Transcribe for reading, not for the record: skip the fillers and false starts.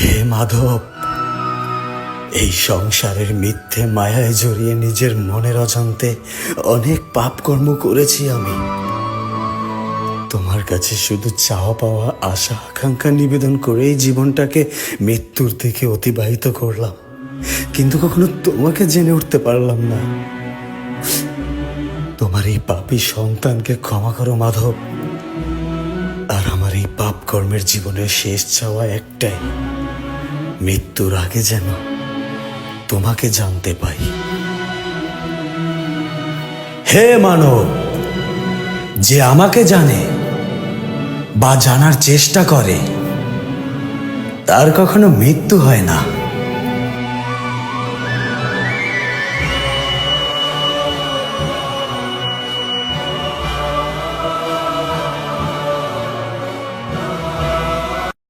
হে মাধব, এই সংসারের মিথ্যে মায়ায় জড়িয়ে নিজের মনের অজান্তে অনেক পাপ কর্ম করেছি আমি। তোমার কাছে শুধু চাওয়া পাওয়া আশা আকাঙ্ক্ষা নিবেদন করেই জীবনটাকে মৃত্যুর দিকে অতিবাহিত করলাম, কিন্তু কখনো তোমাকে জেনে উঠতে পারলাম না। তোমার এই পাপী সন্তানকে ক্ষমা করো মাধব। আর আমার এই পাপ কর্মের জীবনের শেষ চাওয়া একটাই, মৃত্যুর আগে যেন তোমাকে জানতে পাই। হে মানব, যে আমাকে জানে বা জানার চেষ্টা করে তার কখনো মৃত্যু হয় না।